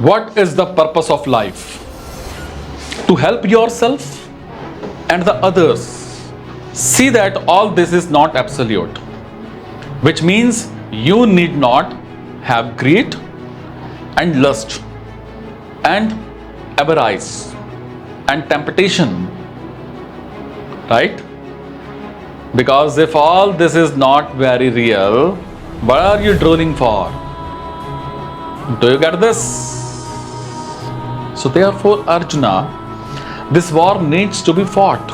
What is the purpose of life? To help yourself and the others see that all this is not absolute, which means you need not have greed and lust and avarice and temptation, right? Because if all this is not very real, what are you drooling for? Do you get this? So therefore, Arjuna, this war needs to be fought,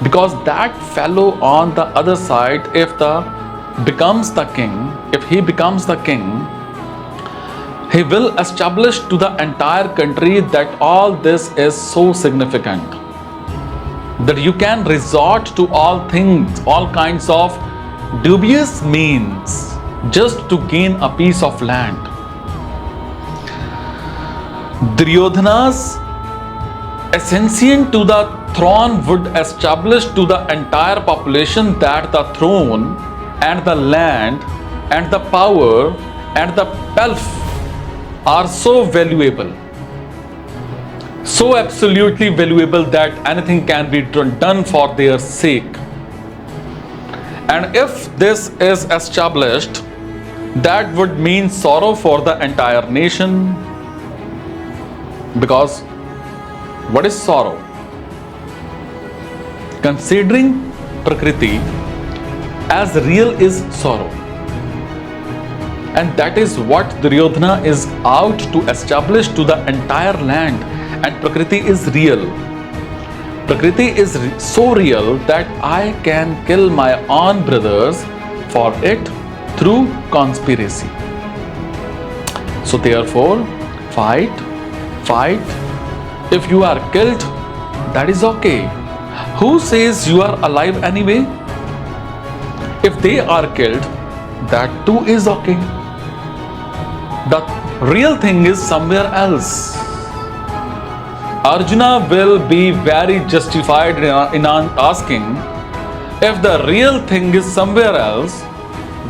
because that fellow on the other side, if he becomes the king, he will establish to the entire country that all this is so significant that you can resort to all things, all kinds of dubious means just to gain a piece of land. Duryodhana's ascension to the throne would establish to the entire population that the throne and the land and the power and the pelf are so valuable, so absolutely valuable, that anything can be done for their sake. And if this is established, that would mean sorrow for the entire nation. Because what is sorrow? Considering Prakriti as real is sorrow. And that is what Duryodhana is out to establish to the entire land. And Prakriti is real. Prakriti is so real that I can kill my own brothers for it through conspiracy. So therefore, fight. If you are killed, that is okay. Who says you are alive anyway? If they are killed, that too is okay. The real thing is somewhere else. Arjuna will be very justified in asking, if the real thing is somewhere else,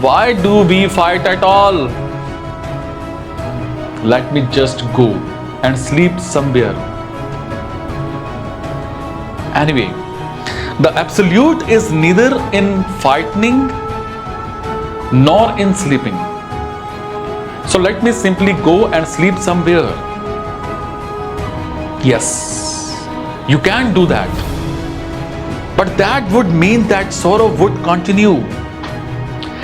why do we fight at all? Let me just go and sleep somewhere. Anyway, the absolute is neither in fighting nor in sleeping. So let me simply go and sleep somewhere. Yes, you can do that. But that would mean that sorrow would continue.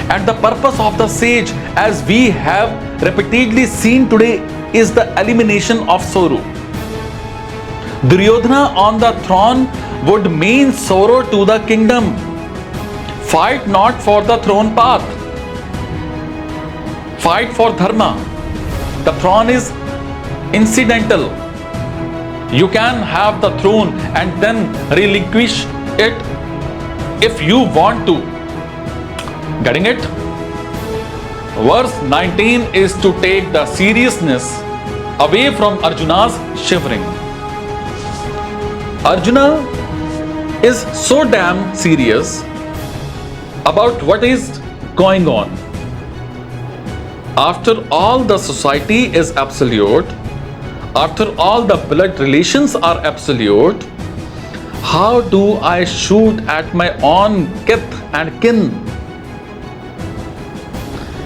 And the purpose of the sage, as we have repeatedly seen today, is the elimination of sorrow. Duryodhana on the throne would mean sorrow to the kingdom. Fight not for the throne path. Fight for dharma. The throne is incidental. You can have the throne and then relinquish it if you want to. Getting it? Verse 19 is to take the seriousness away from Arjuna's shivering. Arjuna is so damn serious about what is going on. After all, the society is absolute. After all, the blood relations are absolute. How do I shoot at my own kith and kin?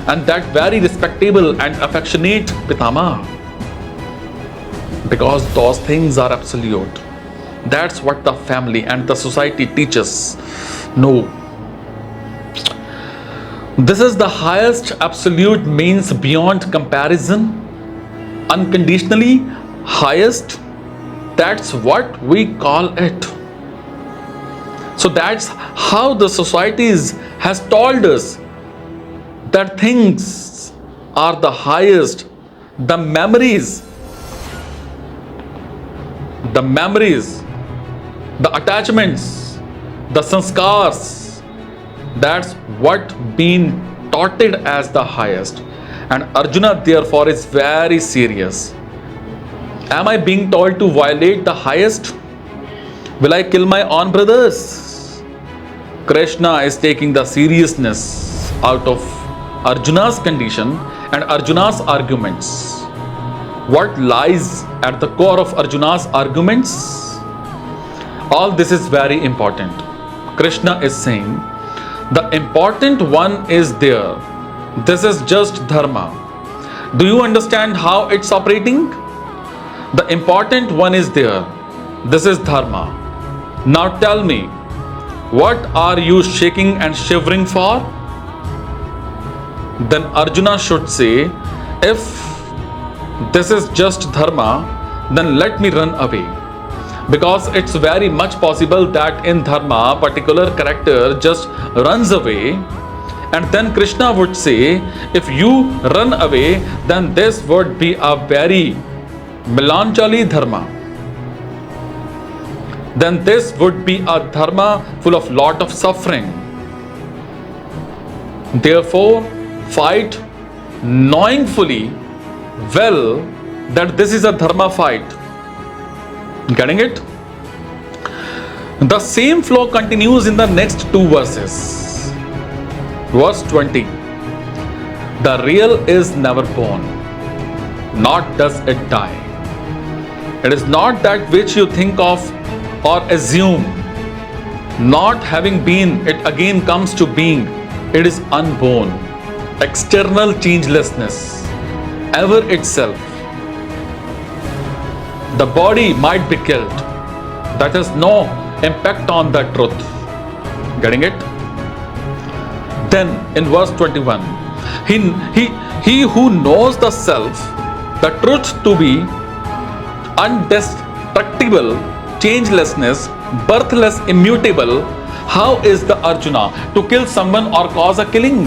And that very respectable and affectionate Pitama. Because those things are absolute. That's what the family and the society teaches. No. This is the highest absolute, means beyond comparison. Unconditionally highest. That's what we call it. So that's how the societies has told us that things are the highest. The memories, the attachments, the sanskars, that's what been touted as the highest. And Arjuna therefore is very serious. Am I being told to violate the highest? Will I kill my own brothers? Krishna is taking the seriousness out of Arjuna's condition and Arjuna's arguments. What lies at the core of Arjuna's arguments? All this is very important. Krishna is saying, the important one is there. This is just dharma. Do you understand how it's operating? The important one is there. This is dharma. Now tell me, what are you shaking and shivering for? Then Arjuna should say, if this is just dharma, then let me run away. Because it's very much possible that in dharma, particular character just runs away, and then Krishna would say, if you run away, then this would be a very melancholy dharma. Then this would be a dharma full of lot of suffering. Therefore, fight knowing fully well that this is a dharma fight. Getting it? The same flow continues in the next two verses. Verse 20. The real is never born, not does it die. It is not that which you think of or assume. Not having been, it again comes to being. It is unborn, external changelessness, ever itself. The body might be killed. That has no impact on the truth. Getting it? Then in verse 21, he who knows the self, the truth to be indestructible, changelessness, birthless, immutable, how is the Arjuna to kill someone or cause a killing?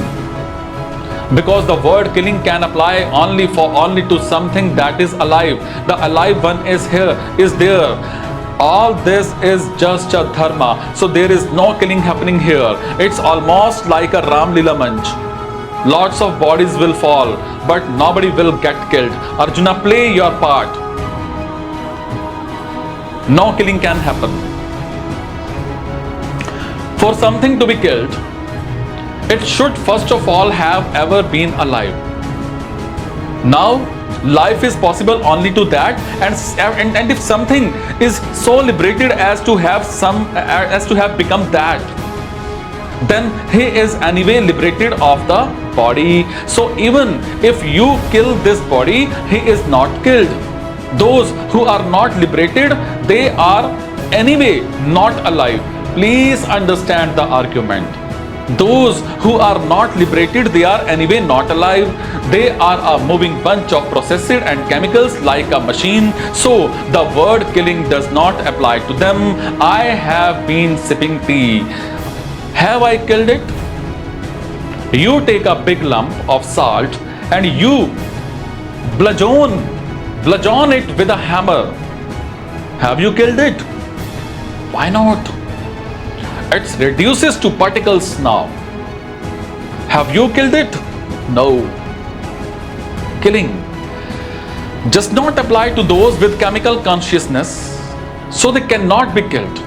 Because the word killing can apply only to something that is alive. The alive one is here, is there. All this is just a dharma. So there is no killing happening here. It's almost like a Ram Leela Manch. Lots of bodies will fall, but nobody will get killed. Arjuna, play your part. No killing can happen. For something to be killed, it should first of all have ever been alive. Now, life is possible only to that, and if something is so liberated as to have become that, then he is anyway liberated of the body. So even if you kill this body, he is not killed. Those who are not liberated, they are anyway not alive. Please understand the argument. Those who are not liberated, they are anyway not alive. They are a moving bunch of processed and chemicals like a machine. So the word killing does not apply to them. I have been sipping tea. Have I killed it? You take a big lump of salt and you bludgeon it with a hammer. Have you killed it? Why not? It reduces to particles now. Have you killed it? No. Killing does not apply to those with chemical consciousness, so they cannot be killed.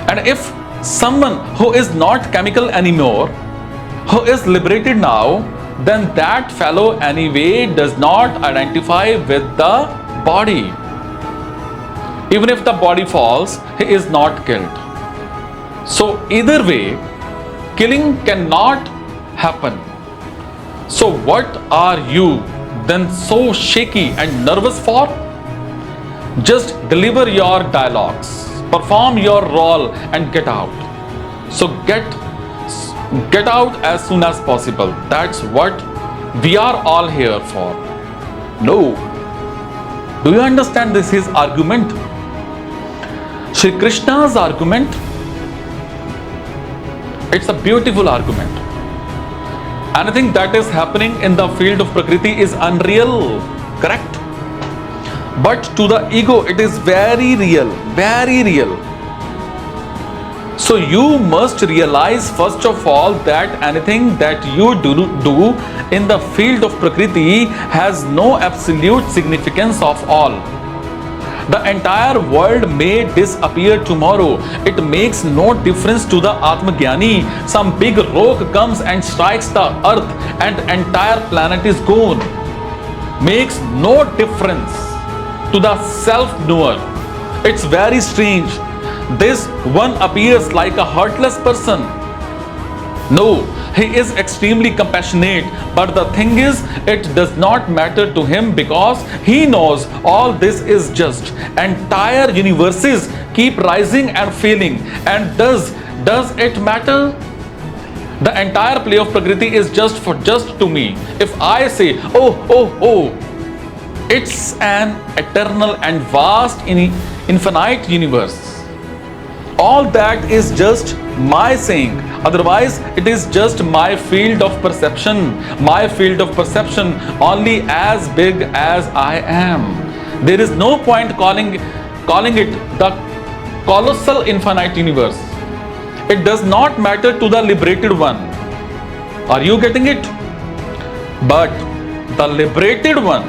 And if someone who is not chemical anymore, who is liberated now, then that fellow anyway does not identify with the body. Even if the body falls, he is not killed. So either way, killing cannot happen. So what are you then so shaky and nervous for? Just deliver your dialogues, perform your role and get out. So get out as soon as possible. That's what we are all here for. No. Do you understand this is argument? Shri Krishna's argument, it's a beautiful argument. Anything that is happening in the field of Prakriti is unreal, correct? But to the ego, it is very real, very real. So you must realize first of all that anything that you do in the field of Prakriti has no absolute significance of all. The entire world may disappear tomorrow. It makes no difference to the Atmagyani. Some big rock comes and strikes the earth and entire planet is gone. makes no difference to the self-knower. It's very strange. This one appears like a heartless person. No, he is extremely compassionate, but the thing is, it does not matter to him because he knows all this is just. Entire universes keep rising and falling. And does it matter? The entire play of Prakriti is just to me. If I say, oh, it's an eternal and vast infinite universe. All that is just my saying. Otherwise, it is just my field of perception. My field of perception only as big as I am. There is no point calling it the colossal infinite universe. It does not matter to the liberated one. Are you getting it? But the liberated one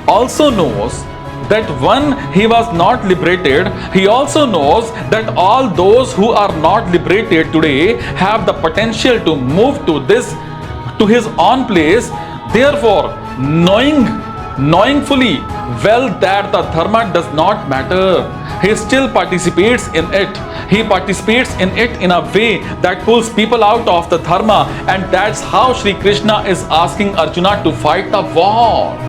also knows that when he was not liberated, he also knows that all those who are not liberated today have the potential to move to his own place. Therefore, knowing fully well that the dharma does not matter, he still participates in it. He participates in it in a way that pulls people out of the dharma, and that's how Shri Krishna is asking Arjuna to fight the war.